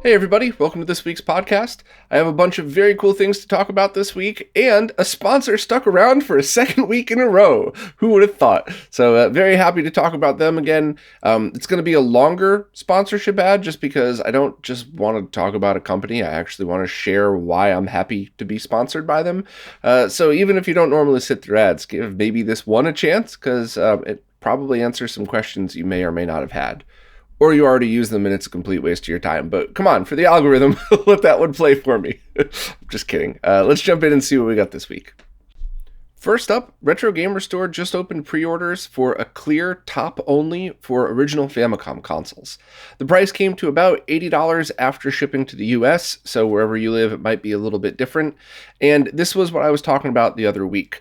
Hey everybody, welcome to this week's podcast. I have a bunch of very cool things to talk about this week, and a sponsor stuck around for a second week in a row. Who would have thought? So very happy to talk about them again. It's going to be a longer sponsorship ad just because I don't just want to talk about a company. I actually want to share why I'm happy to be sponsored by them. So even if you don't normally sit through ads, give maybe this one a chance because it probably answers some questions you may or may not have had. Or you already use them and it's a complete waste of your time. But come on, for the algorithm, let that one play for me. I'm just kidding. Let's jump in and see what we got this week. First up, Retro Gamer Store just opened pre-orders for a clear top only for original Famicom consoles. The price came to about $80 after shipping to the US, so wherever you live it might be a little bit different. And this was what I was talking about the other week.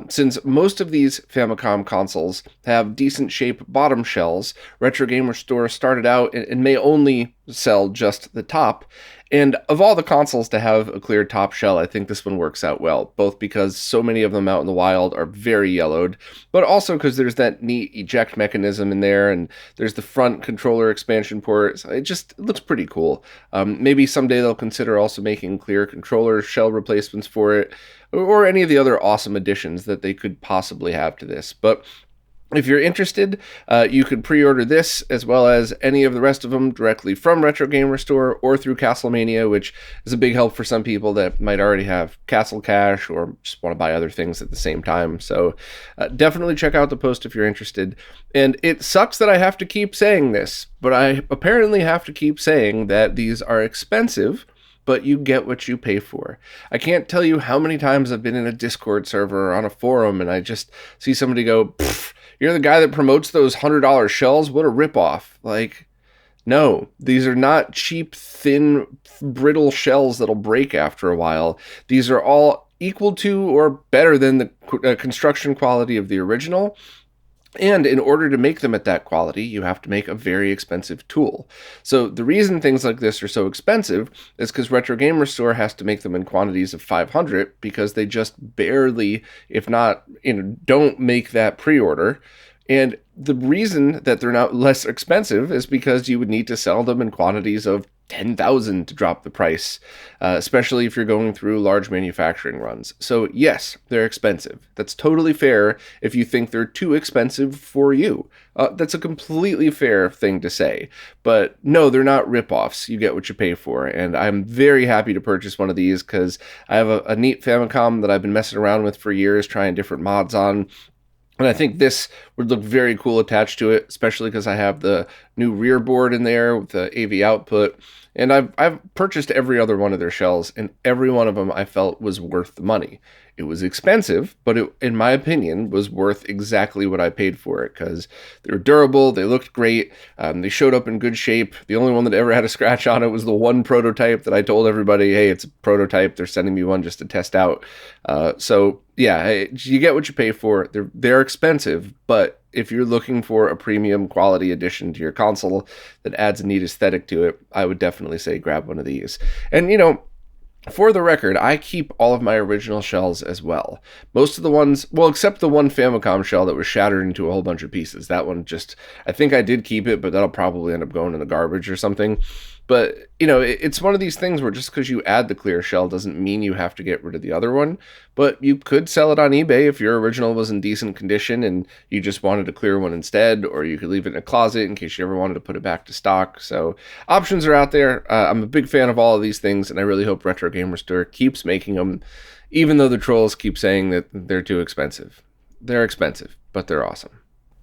Since most of these Famicom consoles have decent shape bottom shells, Retro Gamer Store started out and may only sell just the top. And of all the consoles to have a clear top shell, I think this one works out well, both because so many of them out in the wild are very yellowed, but also because there's that neat eject mechanism in there, and there's the front controller expansion port. So it looks pretty cool. Maybe someday they'll consider also making clear controller shell replacements for it, or any of the other awesome additions that they could possibly have to this. But if you're interested, you could pre-order this as well as any of the rest of them directly from Retro Gamer Store or through Castlemania, which is a big help for some people that might already have Castle Cash or just want to buy other things at the same time. So definitely check out the post if you're interested. And it sucks that I have to keep saying this, but I apparently have to keep saying that these are expensive, but you get what you pay for. I can't tell you how many times I've been in a Discord server or on a forum and I just see somebody go, "Pfft, you're the guy that promotes those $100 shells? What a ripoff." Like, no, these are not cheap, thin, brittle shells that'll break after a while. These are all equal to or better than the construction quality of the original. And in order to make them at that quality, you have to make a very expensive tool. So the reason things like this are so expensive is because Retro Gamer Store has to make them in quantities of 500 because they just barely, if not, don't make that pre-order. And the reason that they're not less expensive is because you would need to sell them in quantities of 10,000 to drop the price, especially if you're going through large manufacturing runs. So yes, they're expensive. That's totally fair if you think they're too expensive for you. That's a completely fair thing to say. But no, they're not ripoffs. You get what you pay for. And I'm very happy to purchase one of these because I have a neat Famicom that I've been messing around with for years, trying different mods on. And I think this would look very cool attached to it, especially because I have the new rear board in there with the AV output. And I've purchased every other one of their shells, and every one of them I felt was worth the money. It was expensive, but it, in my opinion, was worth exactly what I paid for it because they were durable, they looked great, they showed up in good shape. The only one that ever had a scratch on it was the one prototype that I told everybody, hey, it's a prototype, they're sending me one just to test out. So yeah, you get what you pay for. They're expensive, but if you're looking for a premium quality addition to your console that adds a neat aesthetic to it, I would definitely say grab one of these. And for the record, I keep all of my original shells as well. Most of the ones, well, except the one Famicom shell that was shattered into a whole bunch of pieces. That one I think I did keep it, but that'll probably end up going in the garbage or something. But, it's one of these things where just because you add the clear shell doesn't mean you have to get rid of the other one. But you could sell it on eBay if your original was in decent condition and you just wanted a clear one instead, or you could leave it in a closet in case you ever wanted to put it back to stock. So options are out there. I'm a big fan of all of these things, and I really hope Retro Gamer Store keeps making them, even though the trolls keep saying that they're too expensive. They're expensive, but they're awesome.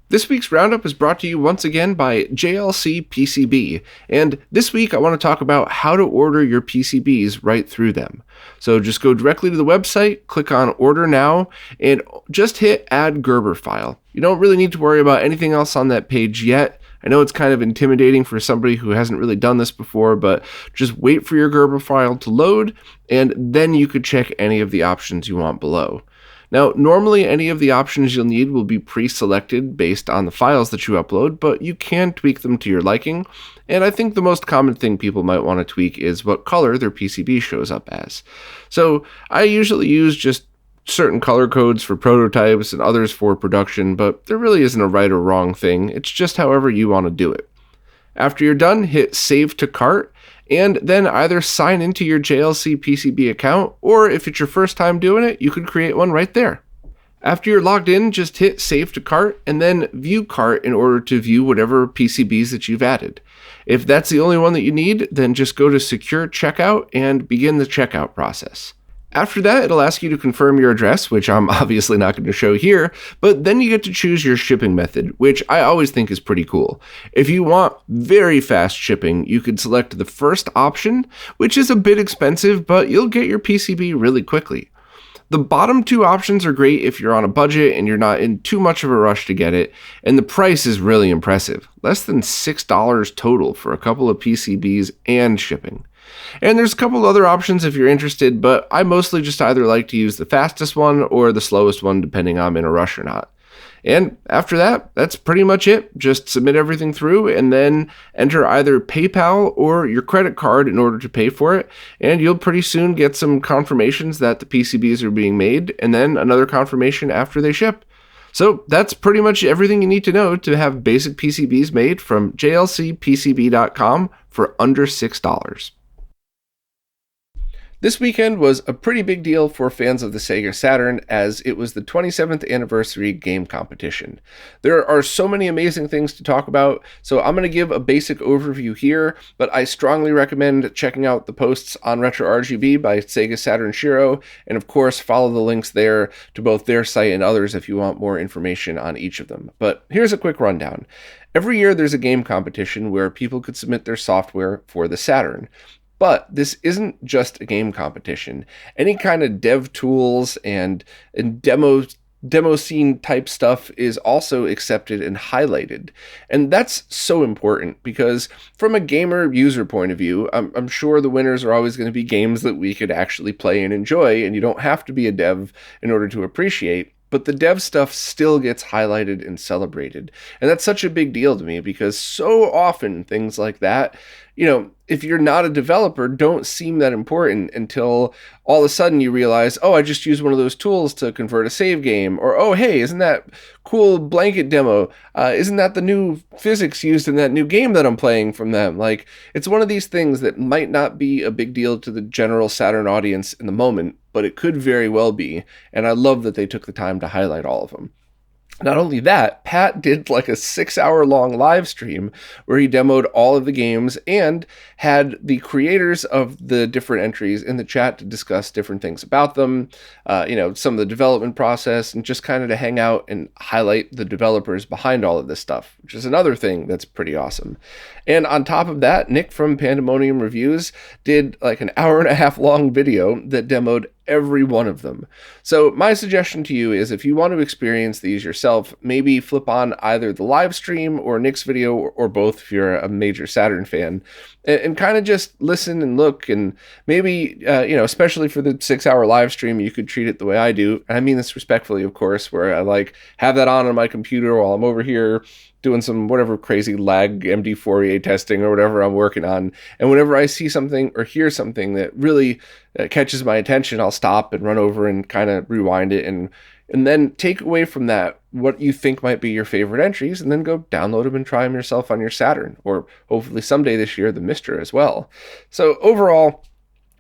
This week's Roundup is brought to you once again by JLC PCB, and this week I want to talk about how to order your PCBs right through them. So just go directly to the website, click on Order Now, and just hit Add Gerber File. You don't really need to worry about anything else on that page yet. I know it's kind of intimidating for somebody who hasn't really done this before, but just wait for your Gerber file to load, and then you could check any of the options you want below. Now, normally any of the options you'll need will be pre-selected based on the files that you upload, but you can tweak them to your liking, and I think the most common thing people might want to tweak is what color their PCB shows up as. So I usually use just certain color codes for prototypes and others for production, but there really isn't a right or wrong thing, it's just however you want to do it. After you're done, hit Save to Cart, and then either sign into your JLC PCB account, or if it's your first time doing it, you could create one right there. After you're logged in, just hit Save to Cart and then View Cart in order to view whatever PCBs that you've added. If that's the only one that you need, then just go to Secure Checkout and begin the checkout process. After that, it'll ask you to confirm your address, which I'm obviously not going to show here, but then you get to choose your shipping method, which I always think is pretty cool. If you want very fast shipping, you could select the first option, which is a bit expensive, but you'll get your PCB really quickly. The bottom two options are great if you're on a budget and you're not in too much of a rush to get it, and the price is really impressive. Less than $6 total for a couple of PCBs and shipping. And there's a couple other options if you're interested, but I mostly just either like to use the fastest one or the slowest one depending on I'm in a rush or not. And after that, that's pretty much it. Just submit everything through and then enter either PayPal or your credit card in order to pay for it. And you'll pretty soon get some confirmations that the PCBs are being made and then another confirmation after they ship. So that's pretty much everything you need to know to have basic PCBs made from jlcpcb.com for under $6. This weekend was a pretty big deal for fans of the Sega Saturn, as it was the 27th anniversary game competition. There are so many amazing things to talk about, so I'm going to give a basic overview here, but I strongly recommend checking out the posts on RetroRGB by Sega Saturn Shiro, and of course follow the links there to both their site and others if you want more information on each of them. But here's a quick rundown. Every year there's a game competition where people could submit their software for the Saturn. But this isn't just a game competition. Any kind of dev tools and demo scene type stuff is also accepted and highlighted. And that's so important because from a gamer user point of view, I'm sure the winners are always going to be games that we could actually play and enjoy, and you don't have to be a dev in order to appreciate. But the dev stuff still gets highlighted and celebrated. And that's such a big deal to me because so often things like that, if you're not a developer, don't seem that important until all of a sudden you realize, oh, I just used one of those tools to convert a save game. Or, oh, hey, isn't that cool blanket demo? Isn't that the new physics used in that new game that I'm playing from them? Like, it's one of these things that might not be a big deal to the general Saturn audience in the moment, but it could very well be. And I love that they took the time to highlight all of them. Not only that, Pat did like a 6-hour-long live stream where he demoed all of the games and had the creators of the different entries in the chat to discuss different things about them, some of the development process, and just kind of to hang out and highlight the developers behind all of this stuff, which is another thing that's pretty awesome. And on top of that, Nick from Pandemonium Reviews did like an 1.5 hour long video that demoed every one of them. So my suggestion to you is if you want to experience these yourself, maybe flip on either the live stream or Nick's video or both if you're a major Saturn fan and kind of just listen and look, and maybe, especially for the 6-hour live stream, you could treat it the way I do. And I mean this respectfully, of course, where I have that on my computer while I'm over here doing some whatever crazy lag MD Fourier testing or whatever I'm working on. And whenever I see something or hear something that really catches my attention, I'll stop and run over and kind of rewind it and then take away from that what you think might be your favorite entries, and then go download them and try them yourself on your Saturn, or hopefully someday this year the Mister as well. So overall,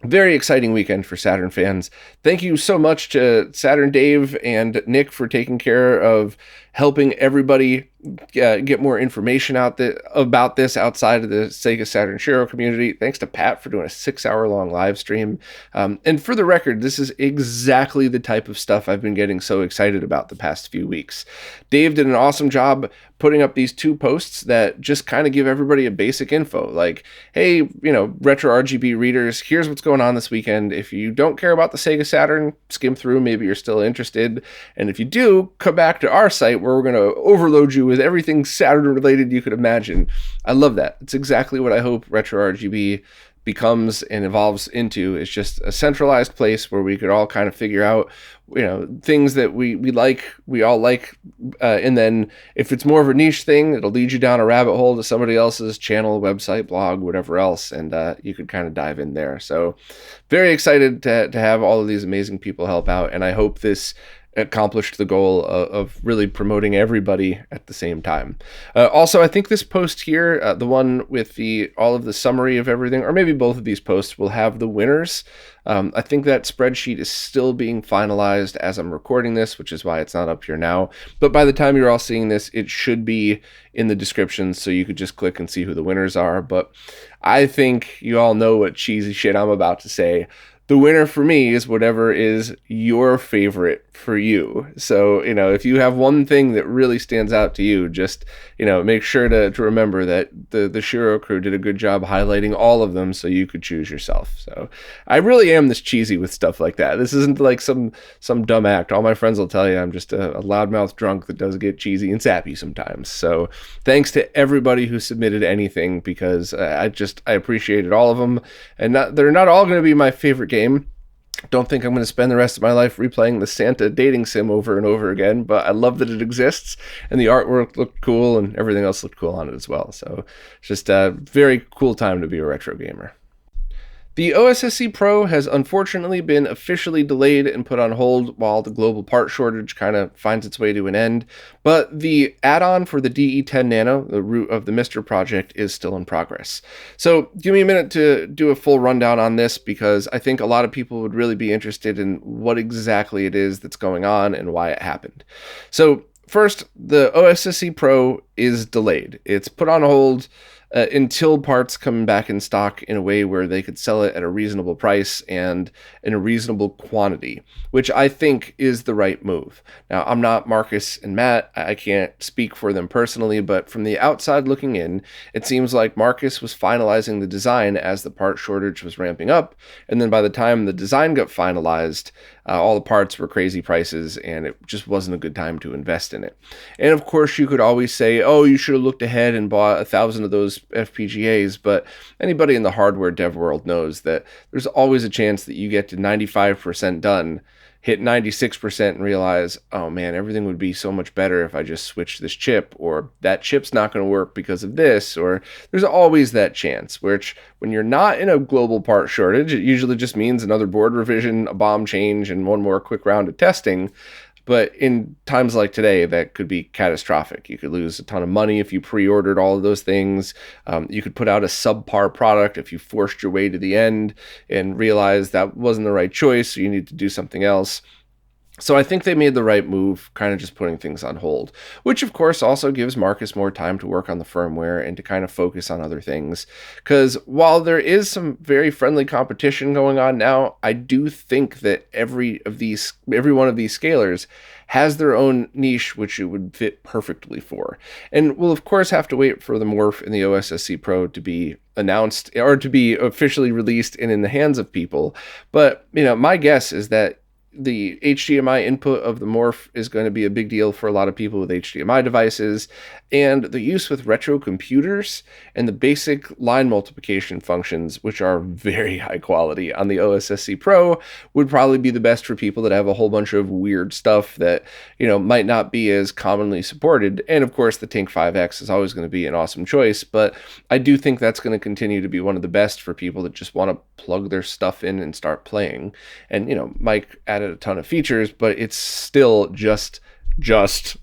very exciting weekend for Saturn fans. Thank you so much to Saturn Dave and Nick for taking care of helping everybody get more information about this outside of the Sega Saturn Shiro community. Thanks to Pat for doing a 6-hour-long live stream. And for the record, this is exactly the type of stuff I've been getting so excited about the past few weeks. Dave did an awesome job putting up these 2 posts that just kind of give everybody a basic info. Like, hey, RetroRGB readers, here's what's going on this weekend. If you don't care about the Sega Saturn, skim through, maybe you're still interested. And if you do, come back to our site where we're going to overload you with everything Saturn related you could imagine. I love that. It's exactly what I hope RetroRGB becomes and evolves into. It's just a centralized place where we could all kind of figure out, things that we all like. And then if it's more of a niche thing, it'll lead you down a rabbit hole to somebody else's channel, website, blog, whatever else. And you could kind of dive in there. So very excited to have all of these amazing people help out. And I hope this accomplished the goal of really promoting everybody at the same time. Also, I think this post here, the one with all of the summary of everything, or maybe both of these posts, will have the winners. I think that spreadsheet is still being finalized as I'm recording this, which is why it's not up here now. But by the time you're all seeing this, it should be in the description, so you could just click and see who the winners are. But I think you all know what cheesy shit I'm about to say. The winner for me is whatever is your favorite for you. So, if you have one thing that really stands out to you, just, make sure to remember that the Shiro crew did a good job highlighting all of them so you could choose yourself. So I really am this cheesy with stuff like that. This isn't like some dumb act. All my friends will tell you I'm just a loudmouth drunk that does get cheesy and sappy sometimes. So thanks to everybody who submitted anything, because I appreciated all of them. And they're not all going to be my favorite game. Don't think I'm going to spend the rest of my life replaying the Santa dating sim over and over again, but I love that it exists, and the artwork looked cool, and everything else looked cool on it as well. So it's just a very cool time to be a retro gamer. The OSSC Pro has unfortunately been officially delayed and put on hold while the global part shortage kind of finds its way to an end, but the add-on for the DE10 Nano, the root of the Mr. project, is still in progress. So give me a minute to do a full rundown on this, because I think a lot of people would really be interested in what exactly it is that's going on and why it happened. So first, the OSSC Pro is delayed. It's put on hold until parts come back in stock in a way where they could sell it at a reasonable price and in a reasonable quantity, which I think is the right move. Now, I'm not Marcus and Matt. I can't speak for them personally, but from the outside looking in, it seems like Marcus was finalizing the design as the part shortage was ramping up, and then by the time the design got finalized, all the parts were crazy prices, and it just wasn't a good time to invest in it. And of course, you could always say, oh, you should have looked ahead and bought 1,000 of those FPGAs, but anybody in the hardware dev world knows that there's always a chance that you get to 95% done, hit 96% and realize, oh man, everything would be so much better if I just switched this chip, or that chip's not going to work because of this, or there's always that chance, which when you're not in a global part shortage, it usually just means another board revision, a BOM change, and one more quick round of testing. But in times like today, that could be catastrophic. You could lose a ton of money if you pre-ordered all of those things. You could put out a subpar product if you forced your way to the end and realized that wasn't the right choice, so you need to do something else. So I think they made the right move, kind of just putting things on hold, which of course also gives Marcus more time to work on the firmware and to kind of focus on other things. Because while there is some very friendly competition going on now, I do think that every one of these scalers has their own niche, which it would fit perfectly for. And we'll of course have to wait for the Morph and the OSSC Pro to be announced or to be officially released and in the hands of people. But, my guess is that the HDMI input of the Morph is going to be a big deal for a lot of people with HDMI devices, and the use with retro computers and the basic line multiplication functions, which are very high quality on the OSSC Pro, would probably be the best for people that have a whole bunch of weird stuff that, might not be as commonly supported. And of course, the TINK 5X is always going to be an awesome choice, but I do think that's going to continue to be one of the best for people that just want to plug their stuff in and start playing. And, Mike added a ton of features, but it's still just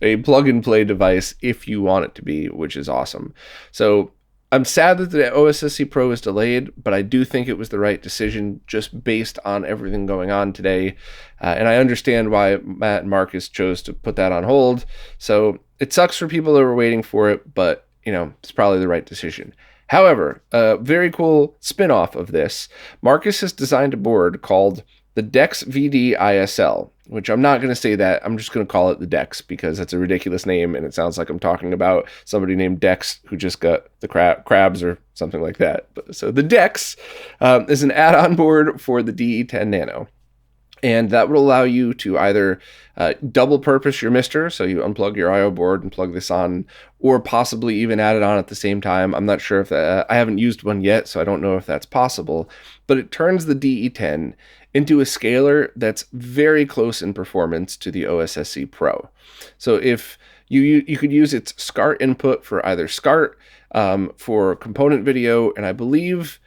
a plug and play device if you want it to be, which is awesome. So I'm sad that the OSSC Pro is delayed, but I do think it was the right decision just based on everything going on today. And I understand why Matt and Marcus chose to put that on hold. So it sucks for people that were waiting for it, but it's probably the right decision. However, a very cool spin-off of this, Marcus has designed a board called the Dex VD ISL, which I'm not going to say that. I'm just going to call it the Dex because it's a ridiculous name and it sounds like I'm talking about somebody named Dex who just got the crabs or something like that. So the Dex is an add-on board for the DE10 Nano. And that will allow you to either double purpose your Mister, so you unplug your I/O board and plug this on, or possibly even add it on at the same time. I'm not sure if that, I haven't used one yet, so I don't know if that's possible. But it turns the DE10 into a scaler that's very close in performance to the OSSC Pro. So if you could use its SCART input for either SCART, for component video, and I believe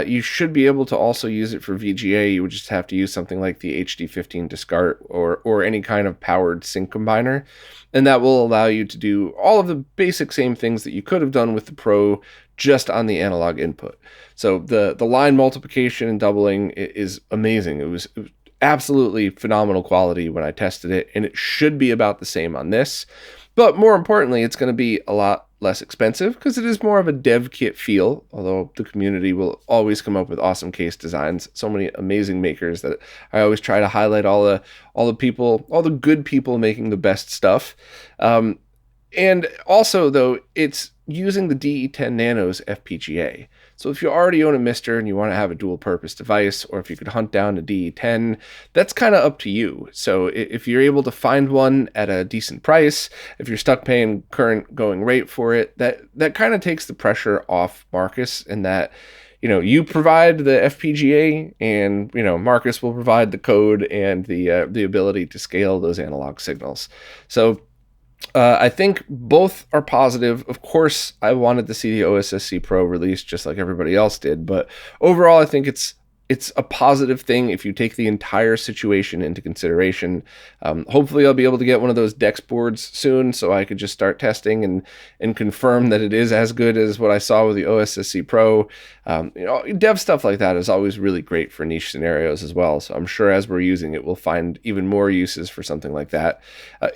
You should be able to also use it for VGA. You would just have to use something like the HD15 Discart or any kind of powered sync combiner. And that will allow you to do all of the basic same things that you could have done with the Pro just on the analog input. So the line multiplication and doubling is amazing. It was absolutely phenomenal quality when I tested it, and it should be about the same on this. But more importantly, it's going to be a lot less expensive because it is more of a dev kit feel, although the community will always come up with awesome case designs. So many amazing makers that I always try to highlight all the people, all the good people making the best stuff. And also, though, it's using the DE10 Nano's FPGA. So if you already own a Mister and you want to have a dual purpose device, or if you could hunt down a DE10, that's kind of up to you. So if you're able to find one at a decent price, if you're stuck paying current going rate for it, that kind of takes the pressure off Marcus, in that, you know, you provide the FPGA and, you know, Marcus will provide the code and the ability to scale those analog signals. So I think both are positive. Of course, I wanted to see the OSSC Pro released just like everybody else did, but overall, I think it's a positive thing if you take the entire situation into consideration. Hopefully I'll be able to get one of those DeX boards soon so I could just start testing and confirm that it is as good as what I saw with the OSSC Pro. You know, dev stuff like that is always really great for niche scenarios as well. So I'm sure as we're using it, we'll find even more uses for something like that.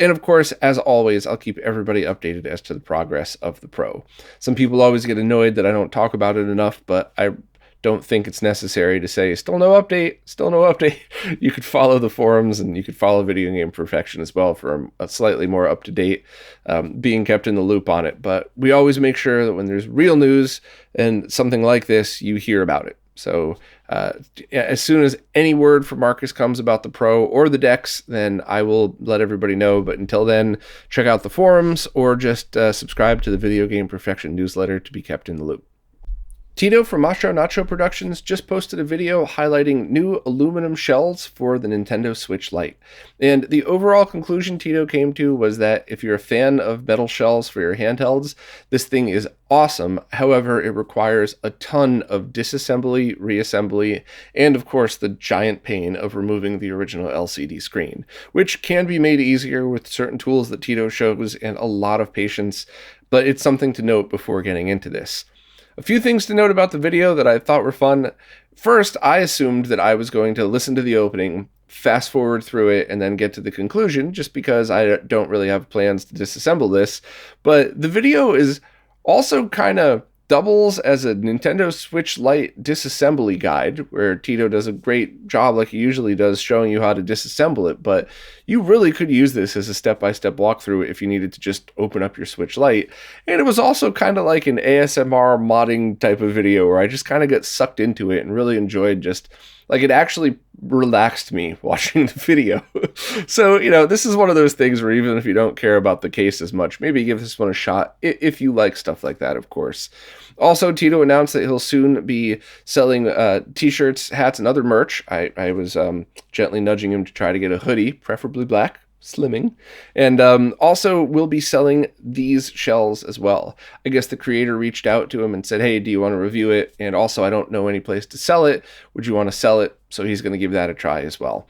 And of course, as always, I'll keep everybody updated as to the progress of the Pro. Some people always get annoyed that I don't talk about it enough, but I don't think it's necessary to say still no update. You could follow the forums and you could follow Video Game Perfection as well for a slightly more up-to-date, being kept in the loop on it. But we always make sure that when there's real news and something like this, you hear about it. So as soon as any word from Marcus comes about the Pro or the DeX, then I will let everybody know. But until then, check out the forums or just subscribe to the Video Game Perfection newsletter to be kept in the loop. Tito from Macho Nacho Productions just posted a video highlighting new aluminum shells for the Nintendo Switch Lite. And the overall conclusion Tito came to was that if you're a fan of metal shells for your handhelds, this thing is awesome. However, it requires a ton of disassembly, reassembly, and of course the giant pain of removing the original LCD screen, which can be made easier with certain tools that Tito shows and a lot of patience, but it's something to note before getting into this. A few things to note about the video that I thought were fun. First, I assumed that I was going to listen to the opening, fast forward through it, and then get to the conclusion, just because I don't really have plans to disassemble this. But the video is also kind of doubles as a Nintendo Switch Lite disassembly guide, where Tito does a great job, like he usually does, showing you how to disassemble it. But you really could use this as a step-by-step walkthrough if you needed to just open up your Switch Lite. And it was also kind of like an ASMR modding type of video where I just kind of got sucked into it and really enjoyed just, like, it actually relaxed me watching the video. So, you know, this is one of those things where even if you don't care about the case as much, maybe give this one a shot if you like stuff like that, of course. Also, Tito announced that he'll soon be selling t-shirts, hats, and other merch. I was gently nudging him to try to get a hoodie, preferably black, slimming. And also we'll be selling these shells as well. I guess the creator reached out to him and said, hey, do you want to review it? And also, I don't know any place to sell it. Would you want to sell it? So he's going to give that a try as well.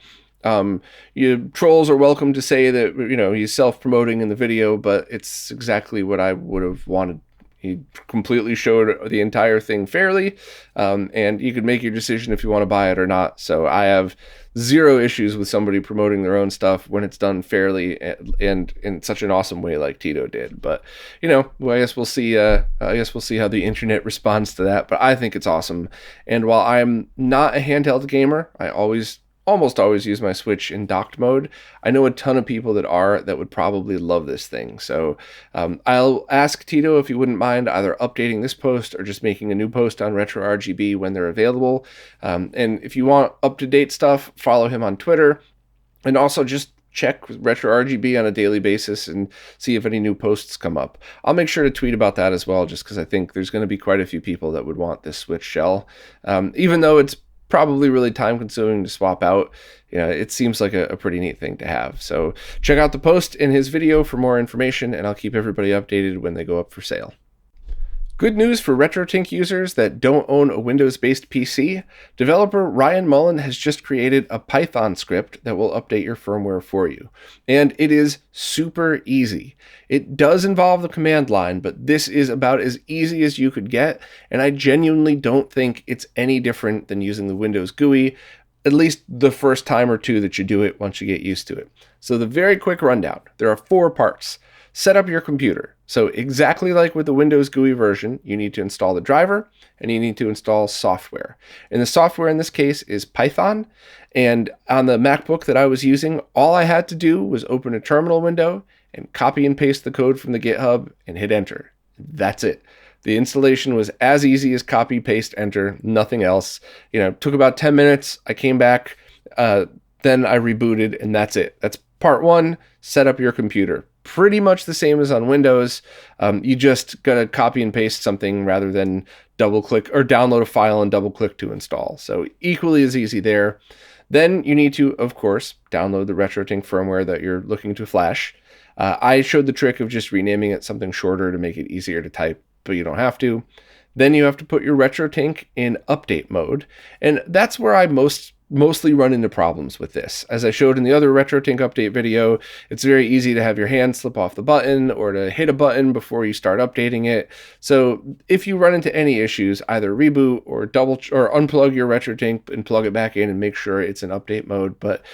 You trolls are welcome to say that, you know, he's self-promoting in the video, but it's exactly what I would have wanted. He completely showed the entire thing fairly, and you can make your decision if you want to buy it or not. So I have zero issues with somebody promoting their own stuff when it's done fairly and in such an awesome way like Tito did. But, you know, I guess we'll see. I guess we'll see how the internet responds to that. But I think it's awesome. And while I'm not a handheld gamer, I almost always use my Switch in docked mode. I know a ton of people that would probably love this thing. So I'll ask Tito if he wouldn't mind either updating this post or just making a new post on RetroRGB when they're available. And if you want up-to-date stuff, follow him on Twitter. And also just check RetroRGB on a daily basis and see if any new posts come up. I'll make sure to tweet about that as well, just because I think there's going to be quite a few people that would want this Switch shell. Even though it's probably really time consuming to swap out, you know, it seems like a pretty neat thing to have. So check out the post in his video for more information, and I'll keep everybody updated when they go up for sale. Good news for RetroTINK users that don't own a Windows-based PC. Developer Ryan Mullen has just created a Python script that will update your firmware for you. And it is super easy. It does involve the command line, but this is about as easy as you could get, and I genuinely don't think it's any different than using the Windows GUI, at least the first time or two that you do it once you get used to it. So the very quick rundown, there are 4 parts. Set up your computer. So exactly like with the Windows GUI version, you need to install the driver and you need to install software. And the software in this case is Python. And on the MacBook that I was using, all I had to do was open a terminal window and copy and paste the code from the GitHub and hit enter. That's it. The installation was as easy as copy, paste, enter, nothing else. Took about 10 minutes. I came back, then I rebooted, and that's it. That's part 1, set up your computer. Pretty much the same as on Windows. You just gotta copy and paste something rather than double click or download a file and double click to install. So equally as easy there. Then you need to, of course, download the RetroTINK firmware that you're looking to flash. I showed the trick of just renaming it something shorter to make it easier to type, but you don't have to. Then you have to put your RetroTINK in update mode. And that's where I mostly run into problems with this. As I showed in the other RetroTINK update video, it's very easy to have your hand slip off the button or to hit a button before you start updating it. So if you run into any issues, either reboot or unplug your RetroTINK and plug it back in and make sure it's in update mode. But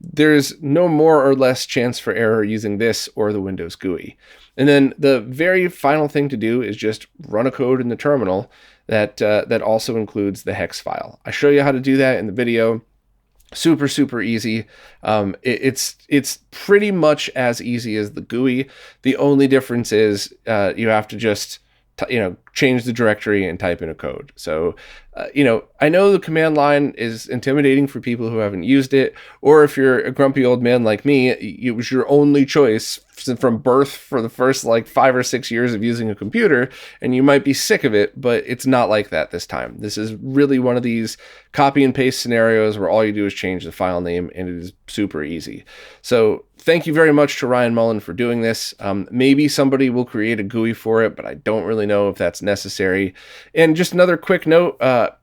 there's no more or less chance for error using this or the Windows GUI. And then the very final thing to do is just run a code in the terminal that also includes the hex file. I show you how to do that in the video. Super, super easy. It's pretty much as easy as the GUI. The only difference is you have to just change the directory and type in a code. So, I know the command line is intimidating for people who haven't used it, or if you're a grumpy old man like me, it was your only choice from birth for the first 5 or 6 years of using a computer, and you might be sick of it, but it's not like that this time. This is really one of these copy and paste scenarios where all you do is change the file name, and it is super easy. So thank you very much to Ryan Mullen for doing this. Maybe somebody will create a GUI for it, but I don't really know if that's necessary. And just another quick note,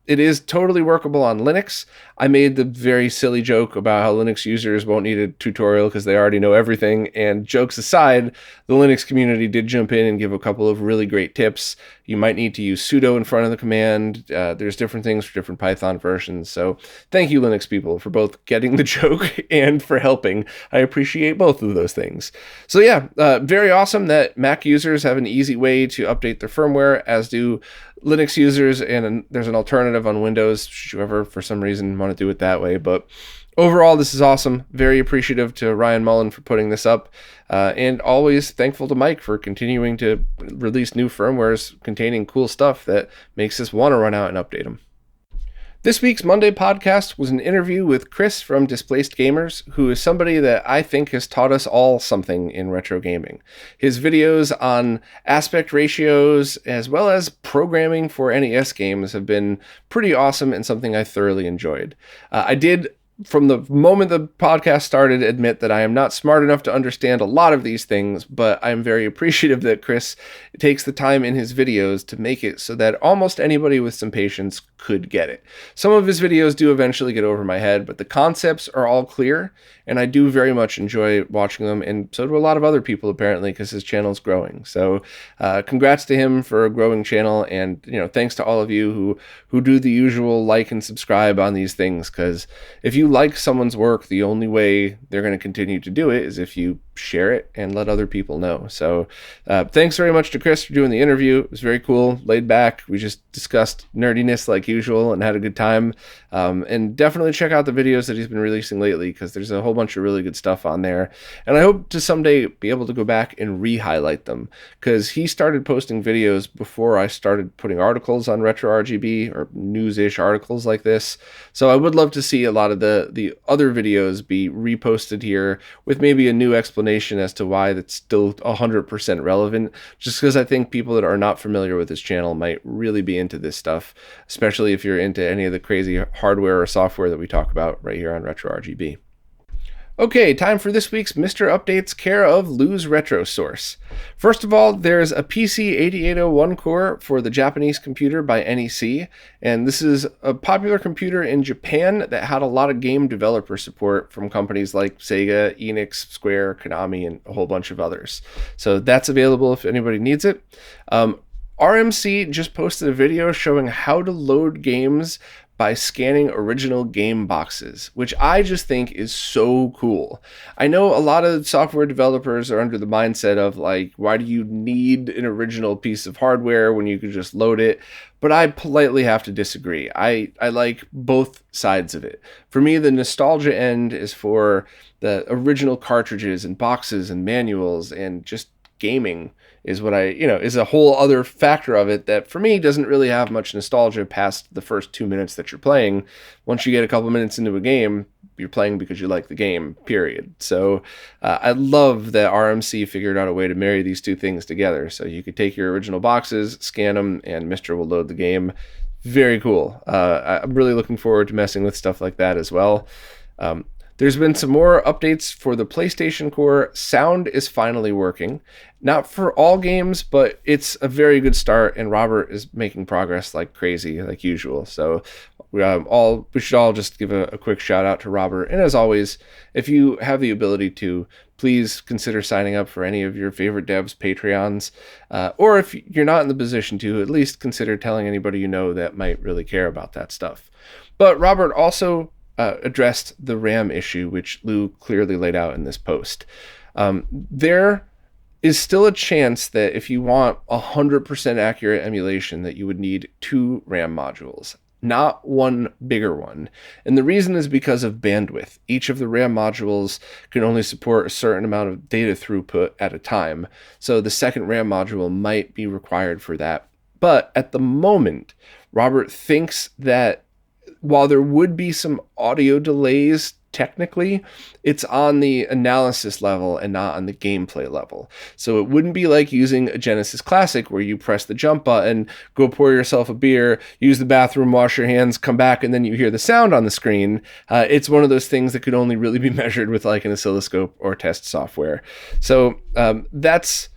it is totally workable on Linux. I made the very silly joke about how Linux users won't need a tutorial because they already know everything. And jokes aside, the Linux community did jump in and give a couple of really great tips. You might need to use sudo in front of the command. There's different things for different Python versions. So thank you, Linux people, for both getting the joke and for helping. I appreciate both of those things. So yeah, very awesome that Mac users have an easy way to update their firmware, as do Linux users, and there's an alternative on Windows, should you ever for some reason want to do it that way. But overall, this is awesome. Very appreciative to Ryan Mullen for putting this up, and always thankful to Mike for continuing to release new firmwares containing cool stuff that makes us want to run out and update them. This week's Monday podcast was an interview with Chris from Displaced Gamers, who is somebody that I think has taught us all something in retro gaming. His videos on aspect ratios as well as programming for NES games have been pretty awesome and something I thoroughly enjoyed. I did, from the moment the podcast started, admit that I am not smart enough to understand a lot of these things, but I'm very appreciative that Chris takes the time in his videos to make it so that almost anybody with some patience could get it. Some of his videos do eventually get over my head, but the concepts are all clear, and I do very much enjoy watching them, and so do a lot of other people apparently, because his channel's growing. So congrats to him for a growing channel, and thanks to all of you who do the usual like and subscribe on these things, because if you like someone's work, the only way they're going to continue to do it is if you share it and let other people know. So thanks very much to Chris for doing the interview. It was very cool, laid back. We just discussed nerdiness like usual and had a good time. And definitely check out the videos that he's been releasing lately, because there's a whole bunch of really good stuff on there. And I hope to someday be able to go back and re-highlight them, because he started posting videos before I started putting articles on RetroRGB, or news-ish articles like this. So I would love to see a lot of the other videos be reposted here with maybe a new explanation as to why that's still 100% relevant, just because I think people that are not familiar with his channel might really be into this stuff, especially if you're into any of the crazy hardware or software that we talk about right here on RetroRGB. Okay, time for this week's Mr. Updates, care of Lose Retro Source. First of all, there's a PC8801 core for the Japanese computer by NEC, and this is a popular computer in Japan that had a lot of game developer support from companies like Sega, Enix, Square, Konami, and a whole bunch of others. So that's available if anybody needs it. RMC just posted a video showing how to load games by scanning original game boxes, which I just think is so cool. I know a lot of software developers are under the mindset of like, why do you need an original piece of hardware when you could just load it? But I politely have to disagree. I like both sides of it. For me, the nostalgia end is for the original cartridges and boxes and manuals and just gaming is what is a whole other factor of it that for me doesn't really have much nostalgia past the first 2 minutes that you're playing. Once you get a couple minutes into a game, you're playing because you like the game, period. So I love that RMC figured out a way to marry these two things together. So you could take your original boxes, scan them, and Mr. will load the game. Very cool. I'm really looking forward to messing with stuff like that as well. There's been some more updates for the PlayStation Core. Sound is finally working. Not for all games, but it's a very good start, and Robert is making progress like crazy, like usual. So we should all just give a quick shout out to Robert. And as always, if you have the ability to, please consider signing up for any of your favorite devs' Patreons. Or if you're not in the position to, at least consider telling anybody you know that might really care about that stuff. But Robert also addressed the RAM issue, which Lou clearly laid out in this post. There is still a chance that if you want 100% accurate emulation that you would need 2 RAM modules, not one bigger one. And the reason is because of bandwidth. Each of the RAM modules can only support a certain amount of data throughput at a time. So the second RAM module might be required for that. But at the moment, Robert thinks that while there would be some audio delays, technically, it's on the analysis level and not on the gameplay level. So it wouldn't be like using a Genesis Classic where you press the jump button, go pour yourself a beer, use the bathroom, wash your hands, come back, and then you hear the sound on the screen. It's one of those things that could only really be measured with like an oscilloscope or test software. So that's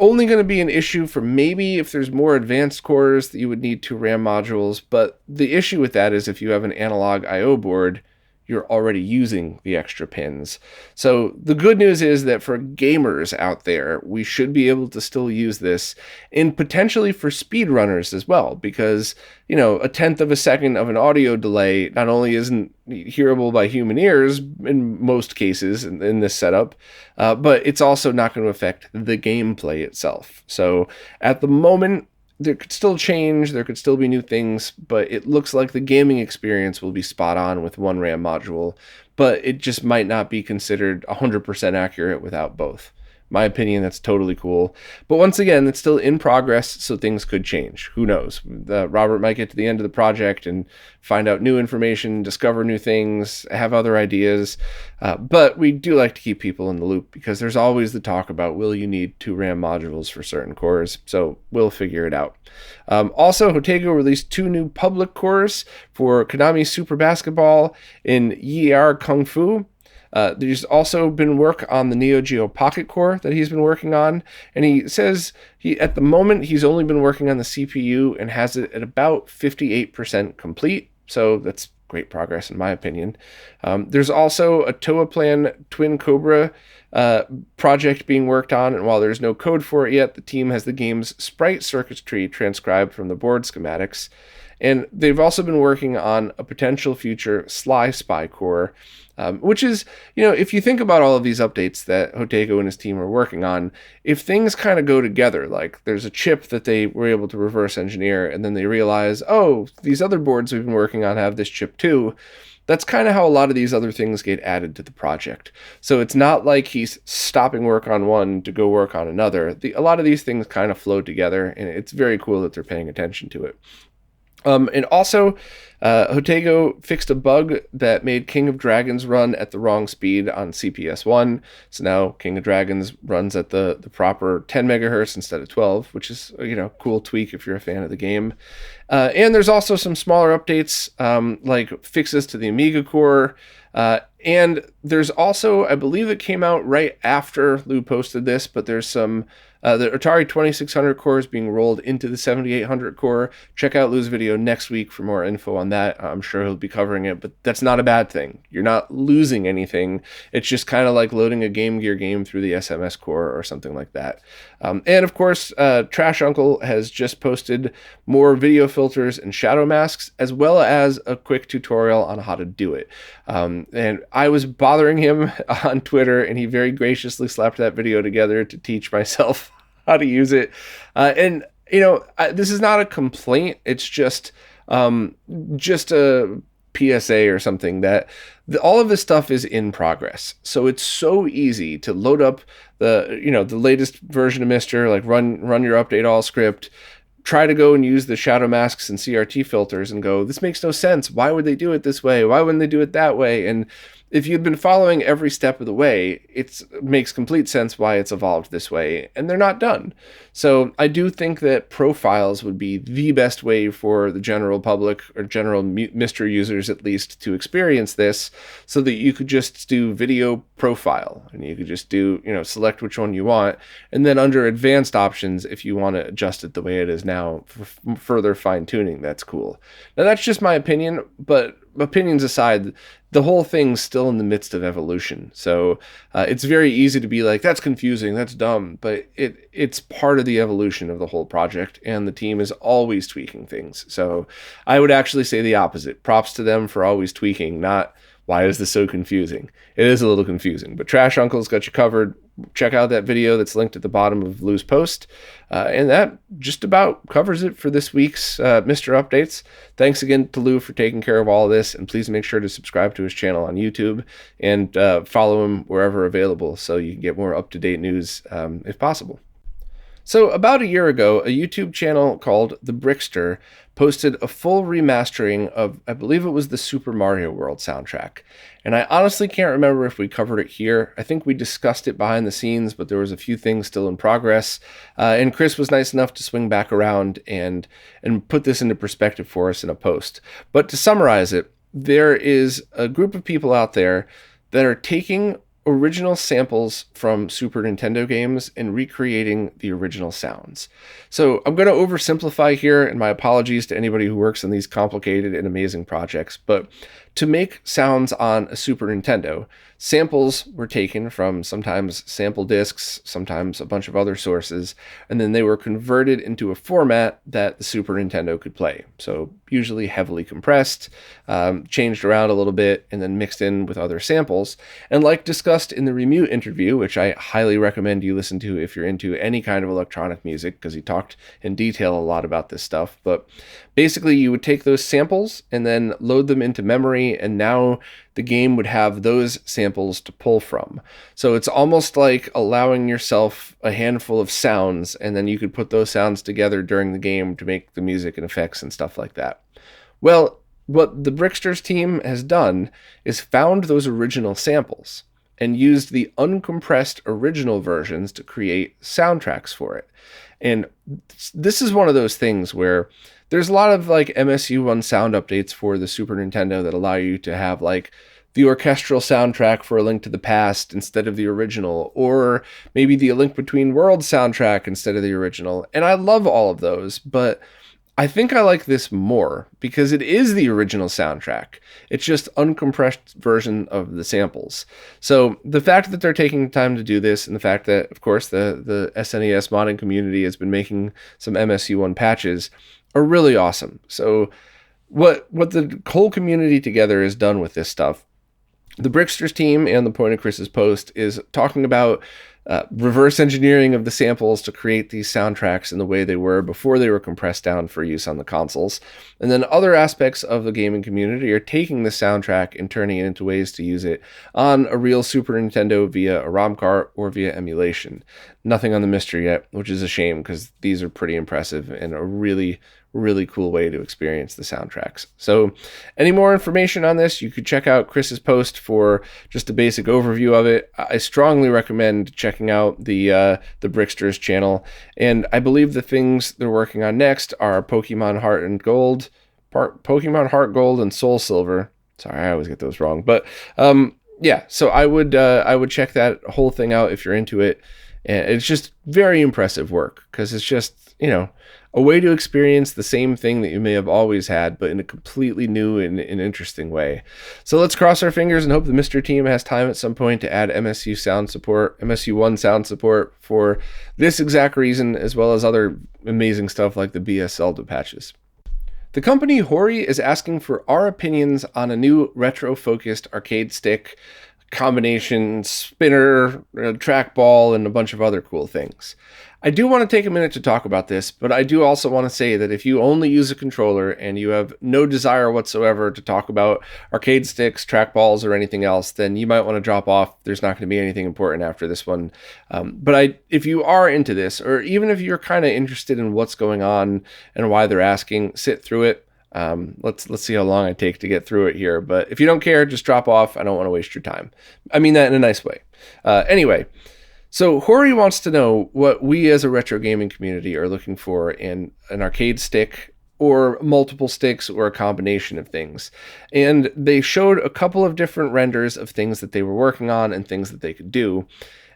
only going to be an issue for maybe if there's more advanced cores that you would need 2 RAM modules, but the issue with that is if you have an analog I/O board, you're already using the extra pins. So the good news is that for gamers out there, we should be able to still use this, and potentially for speedrunners as well, because, a 1/10 of a second of an audio delay not only isn't hearable by human ears in most cases in this setup, but it's also not going to affect the gameplay itself. So at the moment, there could still change, there could still be new things, but it looks like the gaming experience will be spot on with 1 RAM module, but it just might not be considered 100% accurate without both. My opinion, that's totally cool. But once again, it's still in progress, so things could change. Who knows? Robert might get to the end of the project and find out new information, discover new things, have other ideas. But we do like to keep people in the loop because there's always the talk about, will you need 2 RAM modules for certain cores? So we'll figure it out. Also, Hotego released 2 new public cores for Konami Super Basketball in YR Kung Fu. There's also been work on the Neo Geo Pocket Core that he's been working on, and he says at the moment he's only been working on the CPU and has it at about 58% complete, so that's great progress in my opinion. There's also a Toa Plan Twin Cobra project being worked on, and while there's no code for it yet, the team has the game's sprite circuitry transcribed from the board schematics. And they've also been working on a potential future Sly Spy core, which is, if you think about all of these updates that Hotego and his team are working on, if things kind of go together, like there's a chip that they were able to reverse engineer, and then they realize, oh, these other boards we've been working on have this chip too, that's kind of how a lot of these other things get added to the project. So it's not like he's stopping work on one to go work on another. A lot of these things kind of flow together, and it's very cool that they're paying attention to it. And also, Hotego fixed a bug that made King of Dragons run at the wrong speed on CPS1. So now King of Dragons runs at the proper 10 megahertz instead of 12, which is a cool tweak if you're a fan of the game. And there's also some smaller updates, like fixes to the Amiga core, and there's also, I believe it came out right after Lou posted this, but there's some, the Atari 2600 core is being rolled into the 7800 core. Check out Lou's video next week for more info on that. I'm sure he'll be covering it, but that's not a bad thing. You're not losing anything. It's just kind of like loading a Game Gear game through the SMS core or something like that. And of course, Trash Uncle has just posted more video filters and shadow masks, as well as a quick tutorial on how to do it. And I was bothering him on Twitter, and he very graciously slapped that video together to teach myself how to use it. And, you know, this is not a complaint. It's just a PSA or something that all of this stuff is in progress. So it's so easy to load up the latest version of Mister, like run your update all script, try to go and use the shadow masks and CRT filters and go, this makes no sense. Why would they do it this way? Why wouldn't they do it that way? And if you'd been following every step of the way, it makes complete sense why it's evolved this way, and they're not done. So I do think that profiles would be the best way for the general public, or general Mister users at least, to experience this, so that you could just do video profile, and you could just do, select which one you want, and then under advanced options, if you want to adjust it the way it is now for further fine-tuning, that's cool. Now that's just my opinion, but opinions aside, the whole thing's still in the midst of evolution. So it's very easy to be like, that's confusing, that's dumb, but it's part of the evolution of the whole project, and the team is always tweaking things. So I would actually say the opposite. Props to them for always tweaking, not why is this so confusing? It is a little confusing, but Trash Uncle's got you covered. Check out that video that's linked at the bottom of Lou's post. And that just about covers it for this week's Mr. Updates. Thanks again to Lou for taking care of all of this. And please make sure to subscribe to his channel on YouTube and follow him wherever available so you can get more up-to-date news if possible. So about a year ago, a YouTube channel called The Brickster posted a full remastering of, I believe it was the Super Mario World soundtrack. And I honestly can't remember if we covered it here. I think we discussed it behind the scenes, but there was a few things still in progress. And Chris was nice enough to swing back around and put this into perspective for us in a post. But to summarize it, there is a group of people out there that are taking original samples from Super Nintendo games and recreating the original sounds. So I'm going to oversimplify here, and my apologies to anybody who works on these complicated and amazing projects, but to make sounds on a Super Nintendo, samples were taken from sometimes sample discs, sometimes a bunch of other sources, and then they were converted into a format that the Super Nintendo could play. So usually heavily compressed, changed around a little bit, and then mixed in with other samples. And like discussed in the Remute interview, which I highly recommend you listen to if you're into any kind of electronic music, because he talked in detail a lot about this stuff. But basically you would take those samples and then load them into memory, and now the game would have those samples to pull from. So it's almost like allowing yourself a handful of sounds, and then you could put those sounds together during the game to make the music and effects and stuff like that. Well, what the Bricksters team has done is found those original samples and used the uncompressed original versions to create soundtracks for it. And this is one of those things where there's a lot of like MSU1 sound updates for the Super Nintendo that allow you to have like the orchestral soundtrack for A Link to the Past instead of the original, or maybe the A Link Between Worlds soundtrack instead of the original. And I love all of those, but I think I like this more because it is the original soundtrack. It's just uncompressed version of the samples. So the fact that they're taking the time to do this, and the fact that, of course, the SNES modding community has been making some MSU1 patches, are really awesome. So what the whole community together has done with this stuff, the Bricksters team and the point of Chris's post is talking about reverse engineering of the samples to create these soundtracks in the way they were before they were compressed down for use on the consoles. And then other aspects of the gaming community are taking the soundtrack and turning it into ways to use it on a real Super Nintendo via a ROM cart or via emulation. Nothing on the Mister yet, which is a shame because these are pretty impressive and a really cool way to experience the soundtracks. So any more information on this, you could check out Chris's post for just a basic overview of it. I strongly recommend checking out the Bricksters channel. And I believe the things they're working on next are Pokemon Heart Gold and Soul Silver. Sorry, I always get those wrong. But Yeah, so I would check that whole thing out if you're into it. And it's just very impressive work because it's just, a way to experience the same thing that you may have always had, but in a completely new and interesting way. So let's cross our fingers and hope the Mr. Team has time at some point to add MSU sound support, MSU1 sound support for this exact reason, as well as other amazing stuff like the BSL patches. The company Hori is asking for our opinions on a new retro-focused arcade stick, combination spinner, trackball, and a bunch of other cool things. I do want to take a minute to talk about this, but I do also want to say that if you only use a controller and you have no desire whatsoever to talk about arcade sticks, trackballs, or anything else, then you might want to drop off. There's not going to be anything important after this one. But if you are into this, or even if you're kind of interested in what's going on and why they're asking, sit through it. Let's see how long I take to get through it here. But if you don't care, just drop off. I don't want to waste your time. I mean that in a nice way. Anyway. So Hori wants to know what we as a retro gaming community are looking for in an arcade stick or multiple sticks or a combination of things. And they showed a couple of different renders of things that they were working on and things that they could do.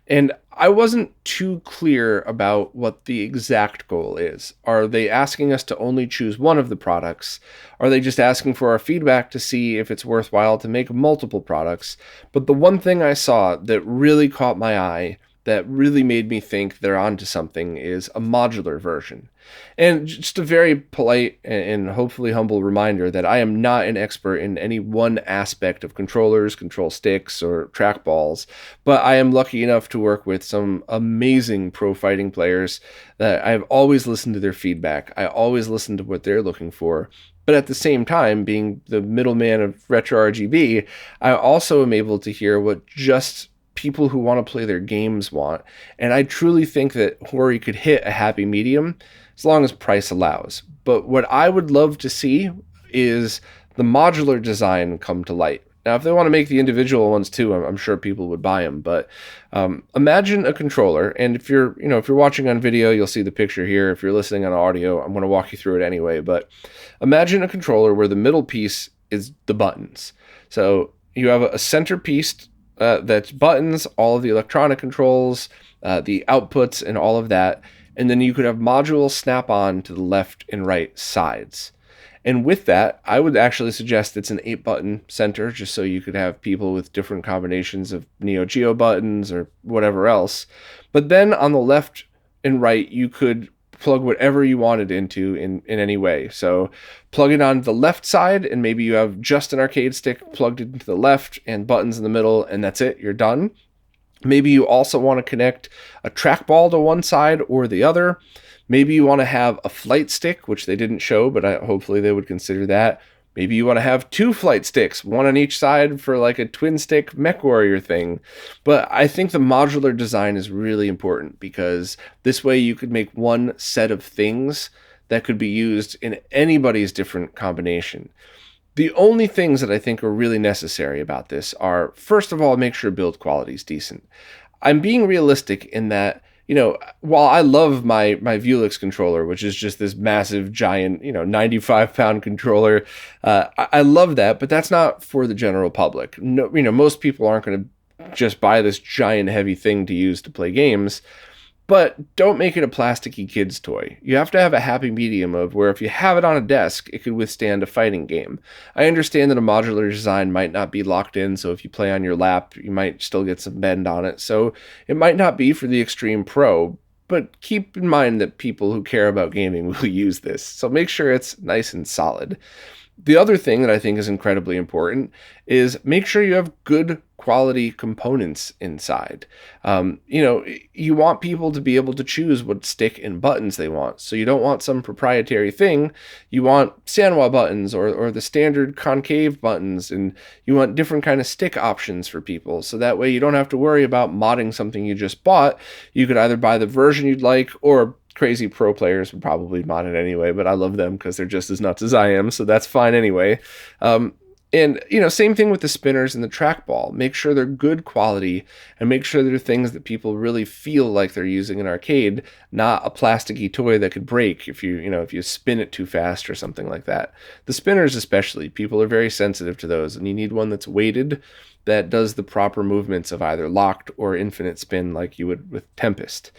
And I wasn't too clear about what the exact goal is. Are they asking us to only choose one of the products? Are they just asking for our feedback to see if it's worthwhile to make multiple products? But the one thing I saw that really caught my eye, that really made me think they're onto something, is a modular version. And just a very polite and hopefully humble reminder that I am not an expert in any one aspect of controllers, control sticks, or trackballs, but I am lucky enough to work with some amazing pro fighting players that I've always listened to their feedback. I always listen to what they're looking for. But at the same time, being the middleman of RetroRGB, I also am able to hear what just people who want to play their games want. And I truly think that Hori could hit a happy medium as long as price allows. But what I would love to see is the modular design come to light. Now, if they want to make the individual ones too, I'm sure people would buy them. But imagine a controller, and if you're watching on video, you'll see the picture here. If you're listening on audio, I'm going to walk you through it anyway. But imagine a controller where the middle piece is the buttons. So you have a centerpiece that's buttons, all of the electronic controls, the outputs, and all of that. And then you could have modules snap on to the left and right sides. And with that, I would actually suggest it's an 8-button center, just so you could have people with different combinations of Neo Geo buttons or whatever else. But then on the left and right, you could plug whatever you wanted into in any way. So plug it on the left side, and maybe you have just an arcade stick plugged into the left and buttons in the middle, and that's it, you're done. Maybe you also want to connect a trackball to one side or the other. Maybe you want to have a flight stick, which they didn't show, but hopefully they would consider that. Maybe you want to have 2 flight sticks, one on each side for like a twin stick mech warrior thing. But I think the modular design is really important because this way you could make one set of things that could be used in anybody's different combination. The only things that I think are really necessary about this are, first of all, make sure build quality is decent. I'm being realistic in that, while I love my Vuelix controller, which is just this massive, giant, 95-pound controller, I love that, but that's not for the general public. No, most people aren't going to just buy this giant, heavy thing to use to play games. But don't make it a plasticky kid's toy. You have to have a happy medium of where if you have it on a desk, it could withstand a fighting game. I understand that a modular design might not be locked in, so if you play on your lap, you might still get some bend on it. So it might not be for the extreme pro, but keep in mind that people who care about gaming will use this. So make sure it's nice and solid. The other thing that I think is incredibly important is make sure you have good quality components inside. You want people to be able to choose what stick and buttons they want. So you don't want some proprietary thing. You want Sanwa buttons or the standard concave buttons, and you want different kind of stick options for people. So that way you don't have to worry about modding something you just bought. You could either buy the version you'd like, or crazy pro players would probably mod it anyway, but I love them because they're just as nuts as I am, so that's fine anyway. And, same thing with the spinners and the trackball. Make sure they're good quality and make sure they're things that people really feel like they're using in arcade, not a plasticky toy that could break if you spin it too fast or something like that. The spinners especially, people are very sensitive to those, and you need one that's weighted that does the proper movements of either locked or infinite spin like you would with Tempest.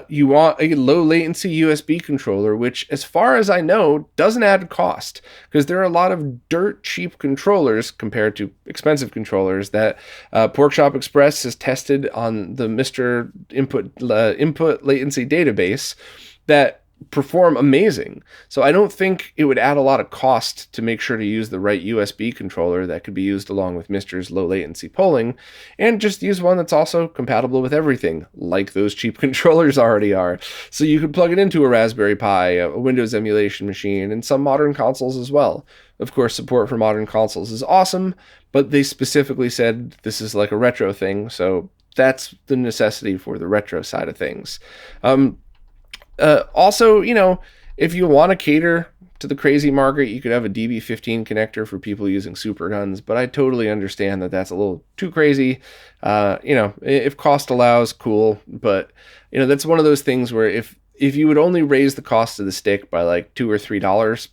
You want a low latency USB controller, which, as far as I know, doesn't add cost, because there are a lot of dirt cheap controllers compared to expensive controllers that Porkchop Express has tested on the Mr. Input Latency database that perform amazing. So I don't think it would add a lot of cost to make sure to use the right USB controller that could be used along with Mr.'s low latency polling, and just use one that's also compatible with everything, like those cheap controllers already are. So you could plug it into a Raspberry Pi, a Windows emulation machine, and some modern consoles as well. Of course, support for modern consoles is awesome, but they specifically said this is like a retro thing, so that's the necessity for the retro side of things. Also, if you want to cater to the crazy market, you could have a DB15 connector for people using super guns, but I totally understand that that's a little too crazy. If cost allows, cool, but that's one of those things where if you would only raise the cost of the stick by like $2 or $3,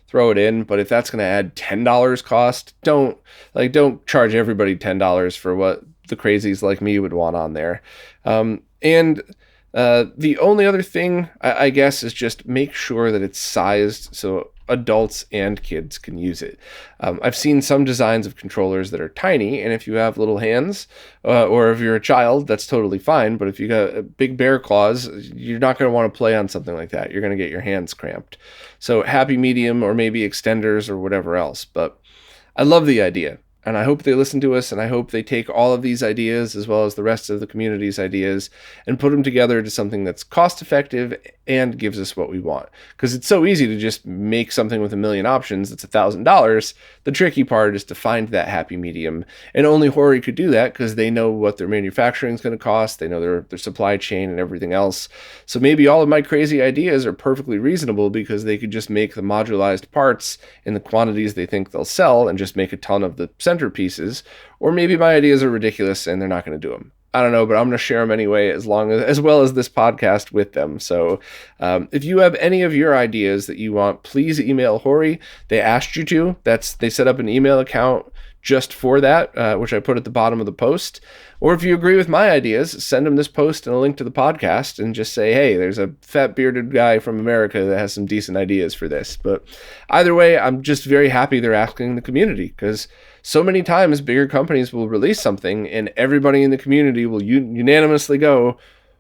throw it in. But if that's going to add $10 cost, don't charge everybody $10 for what the crazies like me would want on there. The only other thing, I guess, is just make sure that it's sized so adults and kids can use it. I've seen some designs of controllers that are tiny, and if you have little hands, or if you're a child, that's totally fine. But if you got big bear claws, you're not going to want to play on something like that. You're going to get your hands cramped. So happy medium, or maybe extenders or whatever else. But I love the idea. And I hope they listen to us, and I hope they take all of these ideas, as well as the rest of the community's ideas, and put them together to something that's cost-effective and gives us what we want. Because it's so easy to just make something with a million options that's $1,000. The tricky part is to find that happy medium. And only Hori could do that, because they know what their manufacturing is going to cost. They know their supply chain and everything else. So maybe all of my crazy ideas are perfectly reasonable, because they could just make the modularized parts in the quantities they think they'll sell and just make a ton of the centerpieces. Or maybe my ideas are ridiculous and they're not going to do them. I don't know, but I'm going to share them anyway, as well as this podcast with them. So if you have any of your ideas that you want, please email Hori. They asked you to. They set up an email account just for that, which I put at the bottom of the post. Or if you agree with my ideas, send them this post and a link to the podcast, and just say, hey, there's a fat bearded guy from America that has some decent ideas for this. But either way, I'm just very happy they're asking the community, because so many times bigger companies will release something and everybody in the community will unanimously go,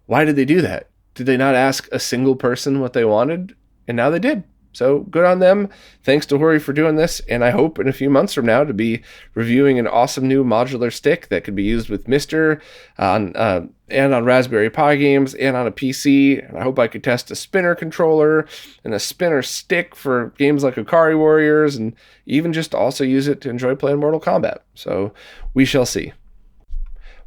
why did they do that? Did they not ask a single person what they wanted? And now they did. So good on them. Thanks to Hori for doing this. And I hope in a few months from now to be reviewing an awesome new modular stick that could be used with Mr. And on Raspberry Pi games and on a PC. And I hope I could test a spinner controller and a spinner stick for games like Ikari Warriors, and even just also use it to enjoy playing Mortal Kombat. So we shall see.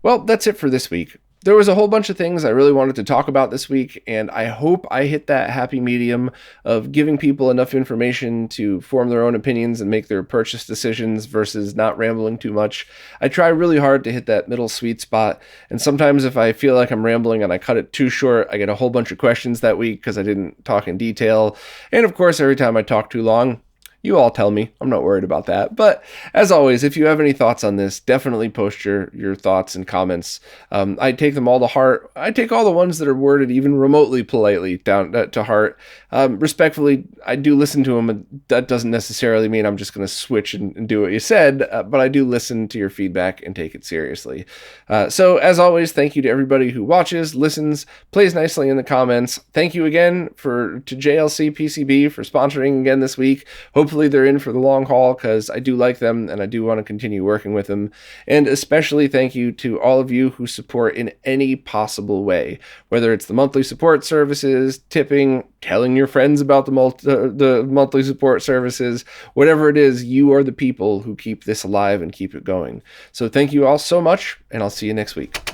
Well, that's it for this week. There was a whole bunch of things I really wanted to talk about this week, and I hope I hit that happy medium of giving people enough information to form their own opinions and make their purchase decisions versus not rambling too much. I try really hard to hit that middle sweet spot, and sometimes if I feel like I'm rambling and I cut it too short, I get a whole bunch of questions that week because I didn't talk in detail. And of course, every time I talk too long, you all tell me. I'm not worried about that. But as always, if you have any thoughts on this, definitely post your thoughts and comments. I take them all to heart. I take all the ones that are worded even remotely politely down to heart. Respectfully, I do listen to them. And that doesn't necessarily mean I'm just going to switch and do what you said, but I do listen to your feedback and take it seriously. So as always, thank you to everybody who watches, listens, plays nicely in the comments. Thank you again to JLC PCB for sponsoring again this week. Hopefully they're in for the long haul, because I do like them and I do want to continue working with them. And especially thank you to all of you who support in any possible way, whether it's the monthly support services, tipping, telling your friends about the monthly support services, whatever it is, you are the people who keep this alive and keep it going. So thank you all so much, and I'll see you next week.